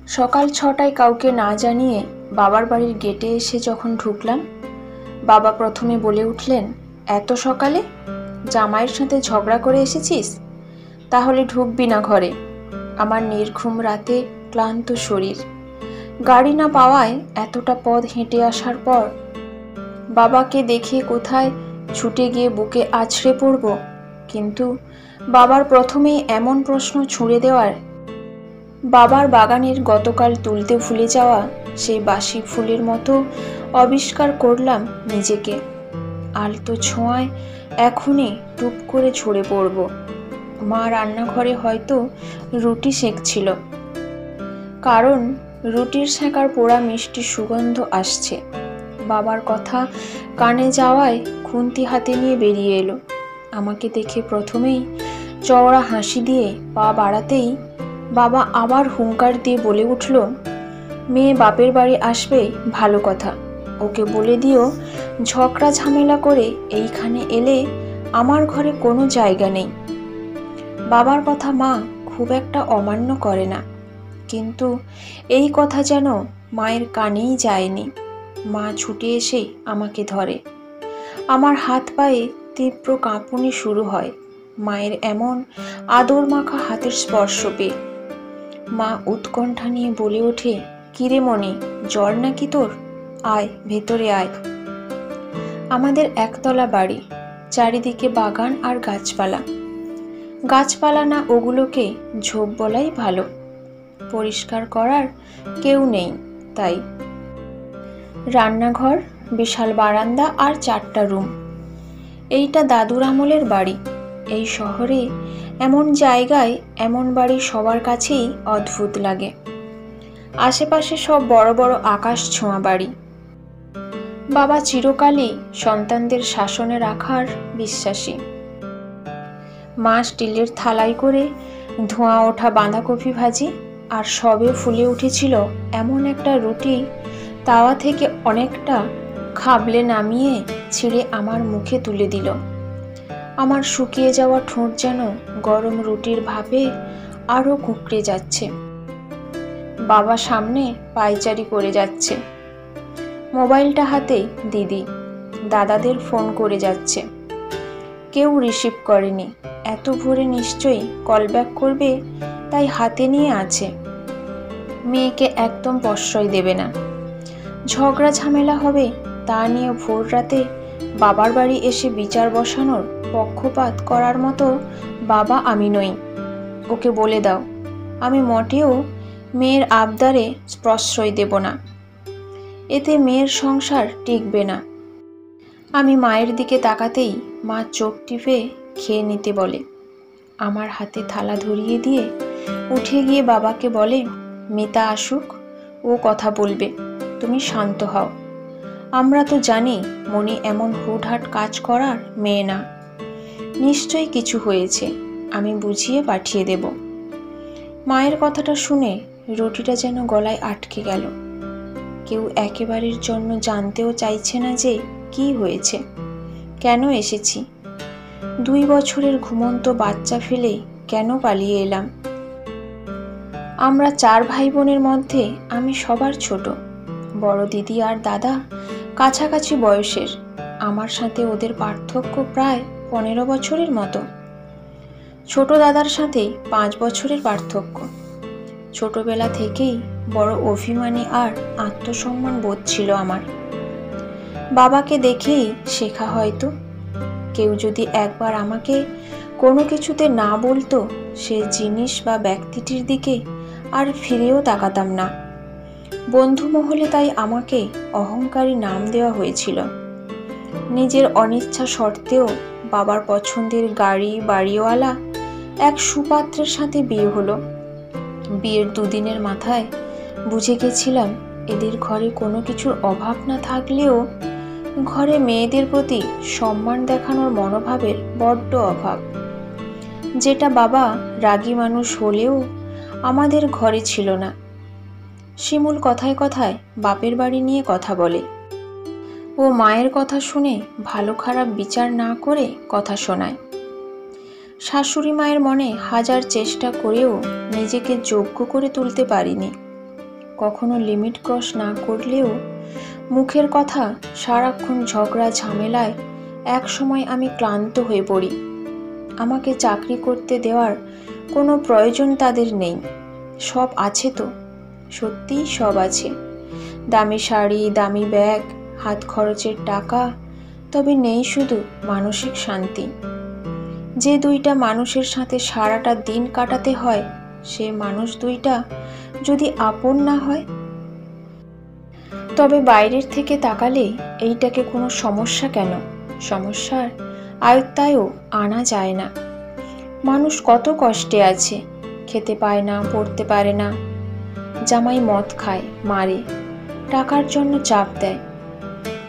সকাল ৬টায় কাউকে না জানিয়ে বাবার বাড়ির গেটে এসে যখন ঢুকলাম, বাবা প্রথমে বলে উঠলেন, এত সকালে? জামাইয়ের সাথে ঝগড়া করে এসেছিস? তাহলে ঢুকবি না ঘরে। আমার নির্ঘুম রাতে ক্লান্ত শরীর, গাড়ি না পাওয়ায় এতটা পথ হেঁটে আসার পর বাবাকে দেখে কোথায় ছুটে গিয়ে বুকে আছড়ে পড়ব, কিন্তু বাবার প্রথমেই এমন প্রশ্ন ছুঁড়ে দেওয়ার, বাবার বাগানের গতকাল তুলতে ভুলে যাওয়া সেই বাসি ফুলের মতো আবিষ্কার করলাম নিজেকে। আলতো ছোঁয়ায় এখনই টুপ করে ঝরে পড়ব। মা রান্নাঘরে হয়তো রুটি সেঁকছিল, কারণ রুটির সেঁকার পোড়া মিষ্টি সুগন্ধ আসছে। বাবার কথা কানে যাওয়ায় খুন্তি হাতে নিয়ে বেরিয়ে এলো। আমাকে দেখে প্রথমেই চওড়া হাসি দিয়ে পা বাড়াতেই বাবা আবার হুঙ্কার দিয়ে বলে উঠল, মেয়ে বাপের বাড়ি আসবে ভালো কথা, ওকে বলে দিও ঝগড়া ঝামেলা করে এইখানে এলে আমার ঘরে কোনো জায়গা নেই। বাবার কথা মা খুব একটা অমান্য করে না, কিন্তু এই কথা যেন মায়ের কানেই যায়নি। মা ছুটে এসে আমাকে ধরে। আমার হাত পায়ে তীব্র কাঁপুনি শুরু হয় মায়ের এমন আদর মাখা হাতের স্পর্শ পেয়ে। মা উৎকণ্ঠা নিয়ে বলে ওঠে, কিরে মনি, জ্বর নাকি তোর? আয় ভেতরে আয়। আমাদের একতলা বাড়ি, চারিদিকে বাগান আর গাছপালা। গাছপালা না, ওগুলোকে ঝোপ বলাই ভালো। পরিষ্কার করার কেউ নেই, তাই রান্নাঘর, বিশাল বারান্দা আর 4টা রুম। এইটা দাদুর আমলের বাড়ি। এই শহরে এমন জায়গায় এমন বাড়ি সবার কাছেই অদ্ভুত লাগে। আশেপাশে সব বড় বড় আকাশ ছোঁয়া বাড়ি। বাবা চিরকালই সন্তানদের শাসনে রাখার বিশ্বাসী। মা স্টিলের থালায় করে ধোঁয়া ওঠা বাঁধাকপি ভাজি আর সবে ফুলে উঠেছিল এমন একটা রুটি তাওয়া থেকে অনেকটা খাবলে নামিয়ে ছিঁড়ে আমার মুখে তুলে দিল। আমার শুকিয়ে যাওয়া ঠোঁট যেন গরম রুটির ভাপে আরো কুঁকড়ে যাচ্ছে। বাবা সামনে পায়চারি করে যাচ্ছে। মোবাইলটা হাতে দিদি, দাদাদের ফোন করে যাচ্ছে। কেউ রিসিভ করেনি। এত ভোরে নিশ্চয়ই কল ব্যাক করবে, তাই হাতে নিয়ে আছে। মেয়েকে একদম প্রশ্রয় দেবে না। ঝগড়া ঝামেলা হবে তা নিয়ে ভোর রাতে বাবার বাড়ি এসে বিচার বসানোর পক্ষপাত করার মতো বাবা আমি নই। ওকে বলে দাও, আমি মোটেও মেয়ের আবদারে প্রশ্রয় দেব না। এতে মেয়ের সংসার টিকবে না। আমি মায়ের দিকে তাকাতেই মা চোখ টিপে খেয়ে নিতে বলে। আমার হাতে থালা ধরিয়ে দিয়ে উঠে গিয়ে বাবাকে বলে, মিতা আসুক, ও কথা বলবে, তুমি শান্ত হও। আমরা তো জানি মনি এমন হুটহাট কাজ করার মেয়ে না। নিশ্চয়ই কিছু হয়েছে, আমি বুঝিয়ে পাঠিয়ে দেব। মায়ের কথাটা শুনে রুটিটা যেন গলায় আটকে গেল। কেউ একেবারের জন্য জানতেও চাইছে না যে কি হয়েছে, কেন এসেছি, 2 বছরের ঘুমন্ত বাচ্চা ফেলে কেন পালিয়ে এলাম। আমরা 4 ভাই বোনের মধ্যে আমি সবার ছোট। বড় দিদি আর দাদা কাছাকাছি বয়সের। আমার সাথে ওদের পার্থক্য প্রায় 15 বছরের মতো। ছোট দাদার সাথে 5 বছরের পার্থক্য। ছোটবেলা থেকেই বড় অভিমানী আর আত্মসম্মান বোধ ছিল আমার। বাবাকে দেখেই শেখা হয়তো। কেউ যদি একবার আমাকে কোনো কিছুতে না বলতো, সে জিনিস বা ব্যক্তিটির দিকে আর ফিরেও তাকাতাম না। বন্ধু মহলে তাই আমাকে অহংকারী নাম দেওয়া হয়েছিল। নিজের অনিচ্ছা সত্ত্বেও বাবার পছন্দের গাড়ি বাড়িওয়ালা এক সুপাত্রের সাথে বিয়ে হলো। বিয়ের 2 দিনের মাথায় বুঝে গেছিলাম এদের ঘরে কোনো কিছুর অভাব না থাকলেও ঘরে মেয়েদের প্রতি সম্মান দেখানোর মনোভাবের বড্ড অভাব, যেটা বাবা রাগী মানুষ হলেও আমাদের ঘরে ছিল না। শিমুল কথায় কথায় বাপের বাড়ি নিয়ে কথা বলে। ও মায়ের কথা শুনে ভালো খারাপ বিচার না করে কথা শোনায়। শাশুড়ি মায়ের মনে হাজার চেষ্টা করেও নিজেকে যোগ্য করে তুলতে পারিনি। কখনো লিমিট ক্রস না করলেও মুখের কথা সারাক্ষণ ঝগড়া ঝামেলায় এক সময় আমি ক্লান্ত হয়ে পড়ি। আমাকে চাকরি করতে দেওয়ার কোনো প্রয়োজন তাদের নেই। সব আছে তো, সত্যিই সব আছে। দামি শাড়ি, দামি ব্যাগ, হাত খরচের টাকা, তবে নেই শুধু মানসিক শান্তি। যে দুইটা মানুষের সাথে সারাটা দিন কাটাতে হয়, সে মানুষ দুইটা যদি আপন না হয়, তবে বাইরের থেকে তাকালে এইটাকে কোনো সমস্যা কেন? সমস্যার আয়ত্তায়ও আনা যায় না। মানুষ কত কষ্টে আছে, খেতে পায় না, পড়তে পারে না। জামাই মদ খায়, মারে, টাকার জন্য চাপ দেয়।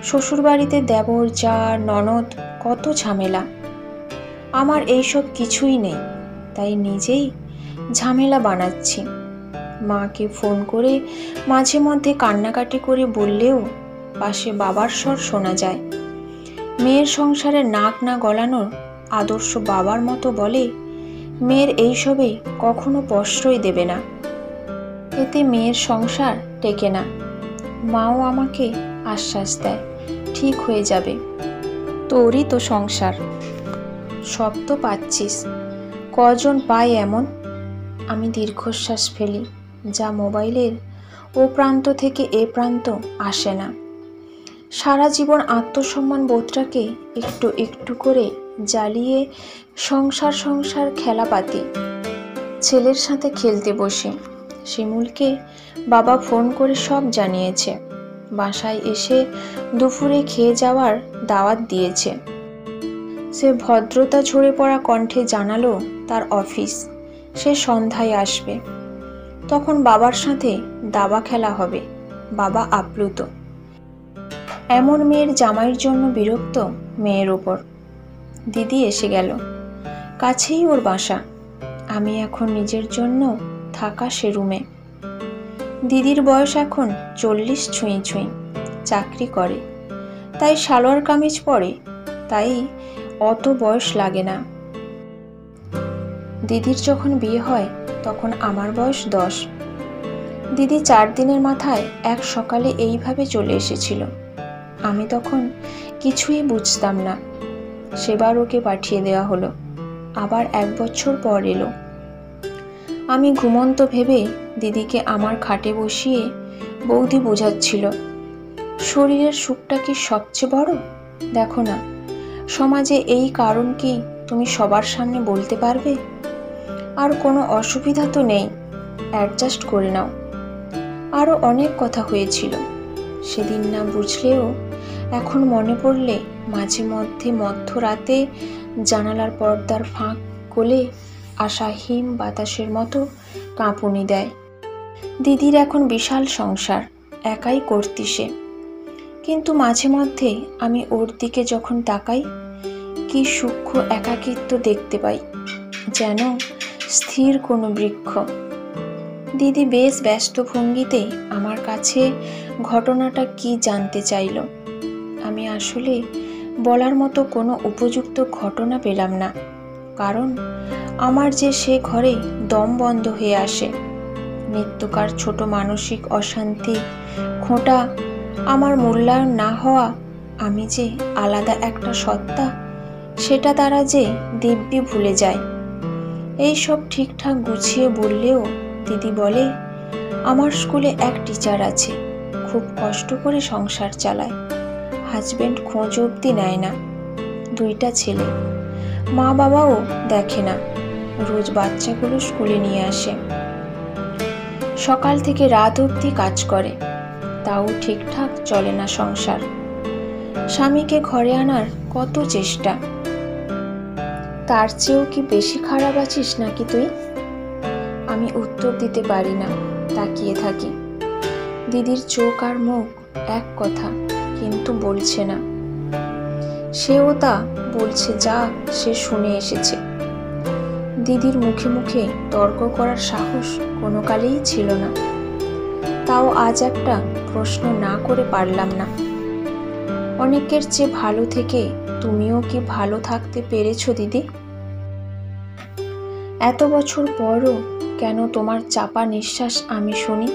শ্বশুরবাড়িতে দেবর, জা, ননদ, কত ঝামেলা। আমার এইসব কিছুই নেই, তাই নিজেই ঝামেলা বানাচ্ছি। মাকে ফোন করে মাঝে মধ্যে কান্নাকাটি করে বললেও পাশে বাবার স্বর শোনা যায়। মেয়ের সংসারে নাক না গলানোর আদর্শ বাবার মতো বলে, মেয়ের এইসবে কখনো প্রশ্রয় দেবে না, এতে মেয়ের সংসার টেকে না। মাও আমাকে আশ্বাস দেয়, ঠিক হয়ে যাবে, তোরই তো সংসার, সব তো পাচ্ছিস। কজন পায় এমন? আমি দীর্ঘশ্বাস ফেলি, যা মোবাইলের ও প্রান্ত থেকে এ প্রান্ত আসে না। সারা জীবন আত্মসম্মান বোধটাকে একটু একটু করে জ্বালিয়ে সংসার খেলাপাতি। ছেলের সাথে খেলতে বসে শিমুলকে বাবা ফোন করে সব জানিয়েছে। বাসায় এসে দুপুরে খেয়ে যাওয়ার দাওয়াত দিয়েছে। সে ভদ্রতা ঝরে পড়া কণ্ঠে জানালো তার অফিস, সে সন্ধ্যায় আসবে। তখন বাবার সাথে দাবা খেলা হবে। বাবা আপ্লুত। এমন মেয়ের জামাইয়ের জন্য বিরক্ত মেয়ের ওপর। দিদি এসে গেল, কাছেই ওর বাসা। আমি এখন নিজের জন্য থাকা সে রুমে। দিদির বয়স এখন 40 ছুঁই ছুঁই, চাকরি করে, তাই সালোয়ার কামিজ পরে, তাই অত বয়স লাগে না। দিদির যখন বিয়ে হয় তখন আমার বয়স 10। দিদি 4 দিনের মাথায় এক সকালে এইভাবে চলে এসেছিল। আমি তখন কিছুই বুঝতাম না। সেবার ওকে পাঠিয়ে দেওয়া হলো, আবার 1 বছর পর এলো। আমি ঘুমন্ত ভেবে দিদিকে আমার খাটে বসিয়ে বৌদি বোঝাচ্ছিল, শরীরের সুখটা কি সবচেয়ে বড়? দেখো না, সমাজে এই কারণ কি তুমি সবার সামনে বলতে পারবে? আর কোনো অসুবিধা তো নেই, অ্যাডজাস্ট করে নাও। আরও অনেক কথা হয়েছিল, সেদিন না বুঝলেও এখন মনে পড়লে মাঝে মধ্যে মধ্যরাতে জানালার পর্দার ফাঁক গলে আসা হিম বাতাসের মতো কাঁপুনি দেয়। দিদির এখন বিশাল সংসার, একাই করতি সে। কিন্তু মাঝে মধ্যে আমি ওর দিকে যখন তাকাই, কি সূক্ষ্ম একাকিত্ব দেখতে পাই, যেন স্থির কোনো বৃক্ষ। দিদি বেশ ব্যস্ত ভঙ্গিতে আমার কাছে ঘটনাটা কি জানতে চাইল। আমি আসলে বলার মতো কোনো উপযুক্ত ঘটনা পেলাম না, কারণ আমার যে সে ঘরে দম বন্ধ হয়ে আসে। নিত্যকার ছোট মানসিক অশান্তি, খোঁটা, আমার মূল্যায়ন না হওয়া, আমি যে আলাদা একটা সত্তা, সেটা তারা যে দিব্যি ভুলে যায়। এই সব ঠিকঠাক গুছিয়ে বললেও দিদি বলে, আমার স্কুলে এক টিচার আছে, খুব কষ্ট করে সংসার চালায়, হাজবেন্ড খোঁজ অবধি নেয় না, 2টা ছেলে, মা বাবাও দেখে না, রোজ বাচ্চাগুলো স্কুলে নিয়ে আসে, সকাল থেকে রাত অবধি কাজ করে, তাও ঠিকঠাক চলে না সংসার। স্বামীকে ঘরে আনার কত চেষ্টা, তার চেয়েও কি বেশি খারাপ আছিস নাকি তুই? আমি উত্তর দিতে পারি না, তাকিয়ে থাকি। দিদির চোখ আর মুখ এক কথা, কিন্তু বলছে না। সেও তা বলছে যা সে শুনে এসেছে। দিদির মুখে মুখে তর্ক করার সাহস কোনো কালেই ছিল না। তাও আজ একটা প্রশ্ন না করে পারলাম না। অনেকের চেয়ে ভালো থেকে তুমিও কি ভালো থাকতে পেরেছো দিদি? এত বছর পরও কেন তোমার চাপা নিঃশ্বাস আমি শুনি?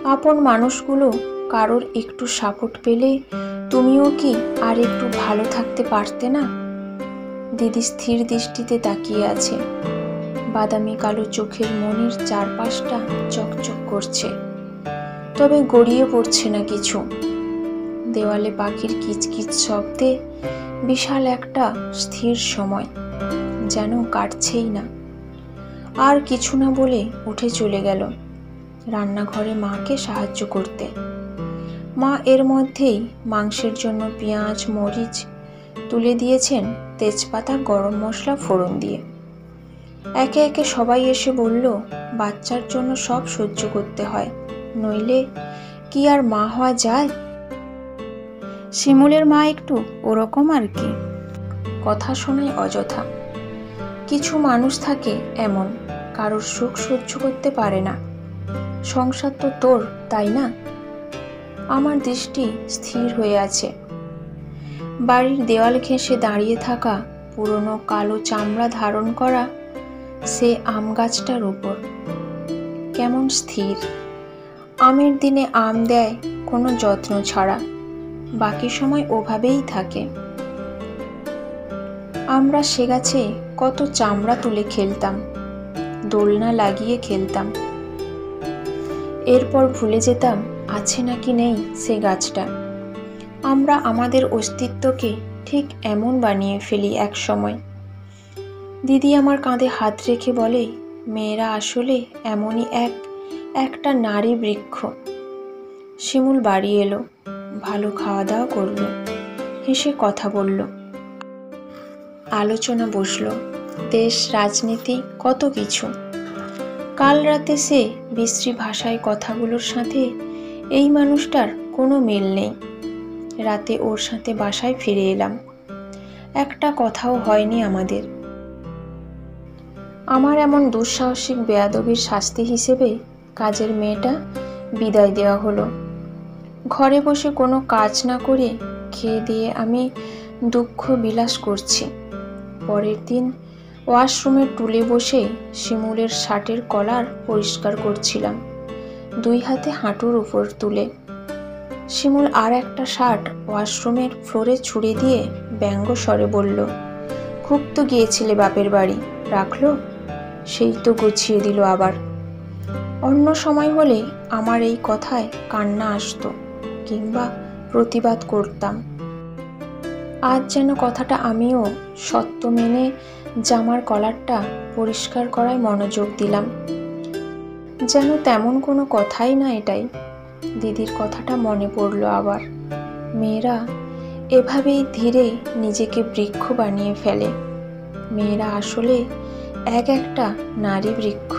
আপন মানুষগুলো কারোর একটু সাপোর্ট পেলে তুমিও কি আর একটু ভালো থাকতে পারতে না? দিদি স্থির দৃষ্টিতে তাকিয়ে আছে। বাদামি কালো চোখের মনির চারপাশটা চকচক করছে, তবে গড়িয়ে পড়ছে না কিছু। দেওয়ালে পাখির কিচকিচ শব্দে বিশাল একটা স্থির সময়, যেন কাটছেই না। আর কিছু না বলে উঠে চলে গেল রান্নাঘরে মাকে সাহায্য করতে। মা এর মধ্যেই মাংসের জন্য পেঁয়াজ মরিচ তুলে দিয়েছেন, তেজপাতা গরম মশলা ফোড়ন দিয়ে। একে একে সবাই এসে বলল, বাচ্চার জন্য সব সহ্য করতে হয়, নইলে কি আর মা হওয়া যায়? শিমুলের মা একটু ওরকম আর কি। কথা শোনায় অযথা। কিছু মানুষ থাকে এমন, কারোর সুখ সহ্য করতে পারে না। সংসার তো তোর, তাই না? আমার দৃষ্টি স্থির হয়ে আছে বাড়ির দেওয়াল ঘেঁষে দাঁড়িয়ে থাকা পুরনো কালো চামড়া ধারণ করা সে আম গাছটার উপর। কেমন স্থির। আমের দিনে আম দেয় কোনো যত্ন ছাড়া, বাকি সময় ওভাবেই থাকে। আমরা সে গাছে কত চামড়া তুলে খেলতাম, দোলনা লাগিয়ে খেলতাম। এরপর ভুলে যেতাম আছে নাকি নেই সে গাছটা। আমরা আমাদের অস্তিত্বকে ঠিক এমন বানিয়ে ফেলি এক সময়। দিদি আমার কাঁধে হাত রেখে বলে, মেয়েরা আসলে এমনই একটা নারী বৃক্ষ। শিমুল বাড়ি এলো, ভালো খাওয়া দাওয়া করলো, হেসে কথা বলল। আলোচনা বসলো, দেশ রাজনীতি কত কিছু। কাল রাতে সে বিশ্রী ভাষায় কথাগুলোর সাথে এই মানুষটার কোনো মিল নেই। রাতে ওর সাথে বাসায় ফিরে এলাম, একটা কথাও হয়নি আমাদের। আমার এমন দুঃসাহসিক বেয়াদবির শাস্তি হিসেবে কাজের মেয়েটা বিদায় দেওয়া হলো। ঘরে বসে কোনো কাজ না করে খেয়ে দিয়ে আমি দুঃখ বিলাস করছি। পরের দিন ওয়াশরুমের টুলে বসে শিমুলের শার্টের কলার পরিষ্কার করছিলাম, দুই হাতে হাঁটুর উপর তুলে। শিমুল আর একটা শার্ট ওয়াশরুমের ফ্লোরে ছুঁড়ে দিয়ে ব্যঙ্গ স্বরে বলল, খুব তো গিয়েছিলে বাপের বাড়ি, রাখলো? সেই তো গুছিয়ে দিল আবার। অন্য সময় হলে আমার এই কথায় কান্না আসতো কিংবা প্রতিবাদ করতাম। আজ যেন কথাটা আমিও সত্য মেনে জামার কলারটা পরিষ্কার করায় মনোযোগ দিলাম, যেন তেমন কোনো কথাই না এটাই। দিদির কথাটা মনে পড়ল আবার। মেয়েরা এভাবেই ধীরে নিজেকে বৃক্ষ বানিয়ে ফেলে। মেয়েরা আসলে একটা নারী বৃক্ষ।